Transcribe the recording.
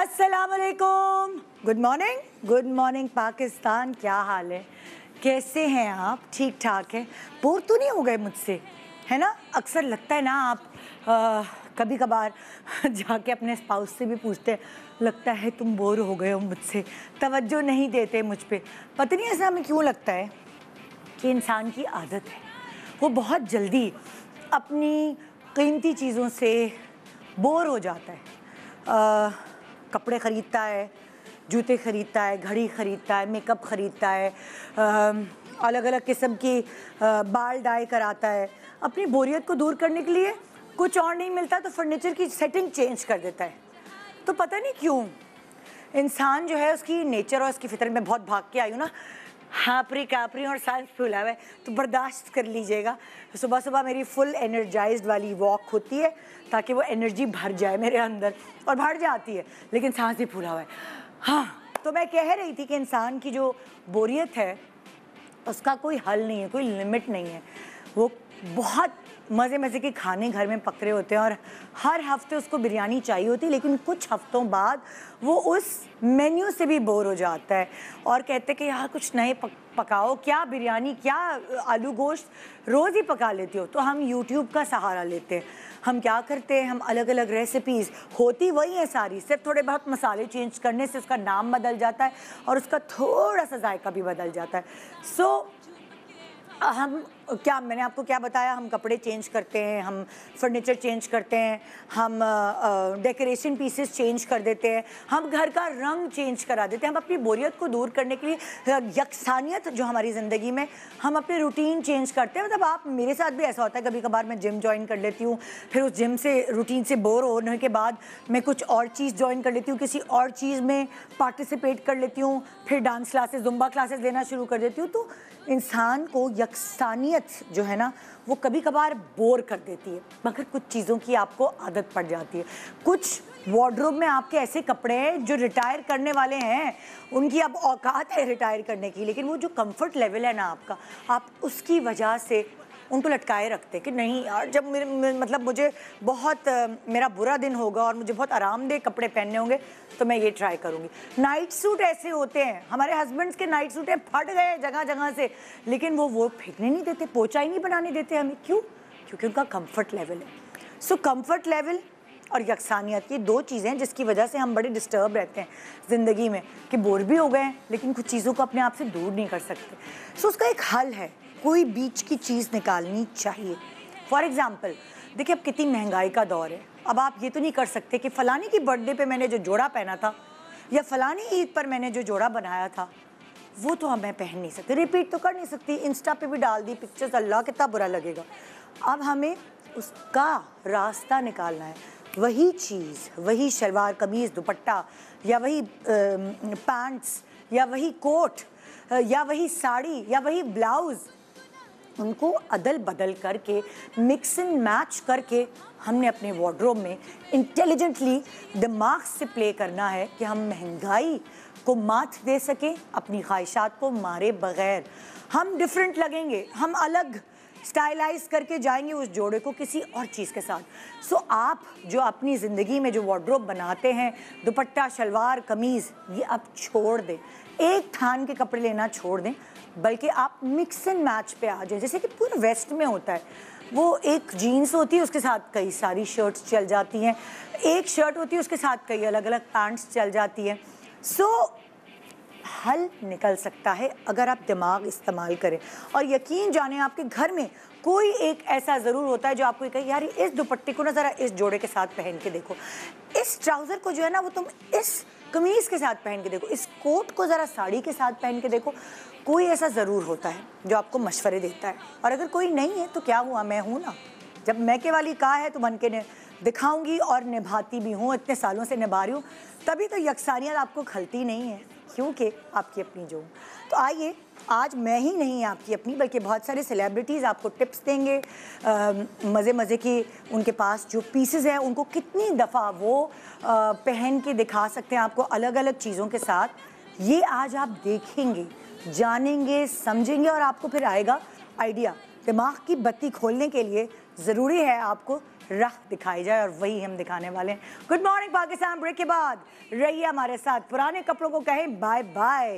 अस्सलामुअलैकुम, good morning Pakistan. क्या हाल है, कैसे हैं आप? ठीक ठाक है? बोर तो नहीं हो गए मुझसे, है ना? अक्सर लगता है ना आप कभी कभार जाके अपने स्पाउस से भी पूछते हैं, लगता है तुम बोर हो गए हो मुझसे, तवज्जो नहीं देते मुझ पे। पता नहीं ऐसा हमें क्यों लगता है कि इंसान की आदत है, वो बहुत जल्दी अपनी कीमती चीज़ों से बोर हो जाता है। कपड़े ख़रीदता है, जूते ख़रीदता है, घड़ी ख़रीदता है, मेकअप ख़रीदता है, अलग अलग किस्म की बाल डाई कराता है। अपनी बोरियत को दूर करने के लिए कुछ और नहीं मिलता तो फर्नीचर की सेटिंग चेंज कर देता है। तो पता नहीं क्यों इंसान जो है, उसकी नेचर और उसकी फितरत में बहुत भाग के आई हूँ ना, हापरी कापरी और सांस फूला हुआ है, तो बर्दाश्त कर लीजिएगा। सुबह सुबह मेरी फुल एनर्जाइज्ड वाली वॉक होती है ताकि वो एनर्जी भर जाए मेरे अंदर, और भर जाती है लेकिन सांस ही फूला हुआ है। हाँ, तो मैं कह रही थी कि इंसान की जो बोरियत है उसका कोई हल नहीं है, कोई लिमिट नहीं है। वो बहुत मज़े मज़े के खाने घर में पक रहे होते हैं और हर हफ्ते उसको बिरयानी चाहिए होती है, लेकिन कुछ हफ्तों बाद वो उस मेन्यू से भी बोर हो जाता है और कहते हैं कि यार कुछ नए पकाओ, क्या बिरयानी, क्या आलू गोश्त रोज़ ही पका लेती हो। तो हम यूट्यूब का सहारा लेते हैं। हम क्या करते हैं, हम अलग अलग रेसिपीज़ होती वही है सारी, सिर्फ थोड़े बहुत मसाले चेंज करने से उसका नाम बदल जाता है और उसका थोड़ा सा जायका भी बदल जाता है। हम क्या, मैंने आपको क्या बताया, हम कपड़े चेंज करते हैं, हम फर्नीचर चेंज करते हैं, हम डेकोरेशन पीसेस चेंज कर देते हैं, हम घर का रंग चेंज करा देते हैं। हम अपनी बोरियत को दूर करने के लिए, यकसानियत जो हमारी ज़िंदगी में, हम अपने रूटीन चेंज करते हैं। मतलब आप, मेरे साथ भी ऐसा होता है, कभी कभार मैं जिम ज्वाइन कर लेती हूँ, फिर उस जिम से रूटीन से बोर होने के बाद मैं कुछ और चीज़ ज्वाइन कर लेती हूँ, किसी और चीज़ में पार्टिसिपेट कर लेती हूँ, फिर डांस क्लासेस, जुम्बा क्लासेस लेना शुरू कर देती हूँ। तो इंसान को यकसानियत जो है ना, वो कभी कभार बोर कर देती है, मगर कुछ चीज़ों की आपको आदत पड़ जाती है। कुछ वार्डरोब में आपके ऐसे कपड़े हैं जो रिटायर करने वाले हैं, उनकी अब औकात है रिटायर करने की, लेकिन वो जो कंफर्ट लेवल है ना आपका, आप उसकी वजह से उनको लटकाए रखते हैं कि नहीं यार, जब मतलब मुझे बहुत मेरा बुरा दिन होगा और मुझे बहुत आरामदेह कपड़े पहनने होंगे तो मैं ये ट्राई करूँगी। नाइट सूट ऐसे होते हैं, हमारे हस्बैंड्स के नाइट सूट फट गए जगह जगह से, लेकिन वो फेंकने नहीं देते, पोछा ही नहीं बनाने देते हमें। क्यों? क्योंकि उनका कम्फर्ट लेवल है। सो कम्फर्ट लेवल और यकसानियत, ये दो चीज़ें हैं जिसकी वजह से हम बड़े डिस्टर्ब रहते हैं ज़िंदगी में, कि बोर भी हो गए हैं लेकिन कुछ चीज़ों को अपने आप से दूर नहीं कर सकते। सो उसका एक हल है, कोई बीच की चीज़ निकालनी चाहिए। फॉर एग्ज़ाम्पल, देखिए अब कितनी महंगाई का दौर है, अब आप ये तो नहीं कर सकते कि फ़लानी की बर्थडे पे मैंने जो जोड़ा पहना था या फ़लानी ईद पर मैंने जो जोड़ा बनाया था वो तो मैं पहन नहीं सकती, रिपीट तो कर नहीं सकती, इंस्टा पे भी डाल दी पिक्चर्स, अल्लाह कितना बुरा लगेगा। अब हमें उसका रास्ता निकालना है, वही चीज़, वही शलवार कमीज़ दुपट्टा या वही पैंट्स या वही कोट या वही साड़ी या वही ब्लाउज़, उनको अदल बदल करके, मिक्स एंड मैच करके हमने अपने वार्डरोब में इंटेलिजेंटली दिमाग से प्ले करना है कि हम महंगाई को मात दे सकें, अपनी ख्वाहिशात को मारे बगैर। हम डिफरेंट लगेंगे, हम अलग स्टाइलाइज करके जाएंगे उस जोड़े को किसी और चीज़ के साथ। सो आप जो अपनी ज़िंदगी में जो वार्डरोब बनाते हैं, दुपट्टा, शलवार, कमीज़, ये आप छोड़ दें, एक थान के कपड़े लेना छोड़ दें, बल्कि आप मिक्स एंड मैच पे आ जाए। जैसे कि पूरे वेस्ट में होता है, वो एक जीन्स होती है, उसके साथ कई सारी शर्ट्स चल जाती हैं, एक शर्ट होती है उसके साथ कई अलग अलग पैंट्स चल जाती हैं। सो हल निकल सकता है अगर आप दिमाग इस्तेमाल करें, और यकीन जाने आपके घर में कोई एक ऐसा ज़रूर होता है जो आपको कहे यार इस दुपट्टे को ना ज़रा इस जोड़े के साथ पहन के देखो, इस ट्राउज़र को जो है ना वो तुम इस कमीज़ के साथ पहन के देखो, इस कोट को ज़रा साड़ी के साथ पहन के देखो। कोई ऐसा ज़रूर होता है जो आपको मशवरे देता है, और अगर कोई नहीं है तो क्या हुआ, मैं हूँ ना। जब मैके वाली कहा है तो बन के दिखाऊंगी और निभाती भी हूँ, इतने सालों से निभा रही हूँ, तभी तो यकसानियत आपको खलती नहीं है, क्योंकि आपकी अपनी जो। तो आइए, आज मैं ही नहीं आपकी अपनी बल्कि बहुत सारे सेलिब्रिटीज़ आपको टिप्स देंगे, मज़े मज़े की उनके पास जो पीसेस हैं उनको कितनी दफ़ा वो पहन के दिखा सकते हैं आपको अलग अलग चीज़ों के साथ। ये आज आप देखेंगे, जानेंगे, समझेंगे और आपको फिर आएगा आइडिया। दिमाग की बत्ती खोलने के लिए ज़रूरी है आपको राह दिखाई जाए, और वही हम दिखाने वाले हैं। गुड मॉर्निंग पाकिस्तान, ब्रेक के बाद रहिए हमारे साथ, पुराने कपड़ों को कहें बाय बाय।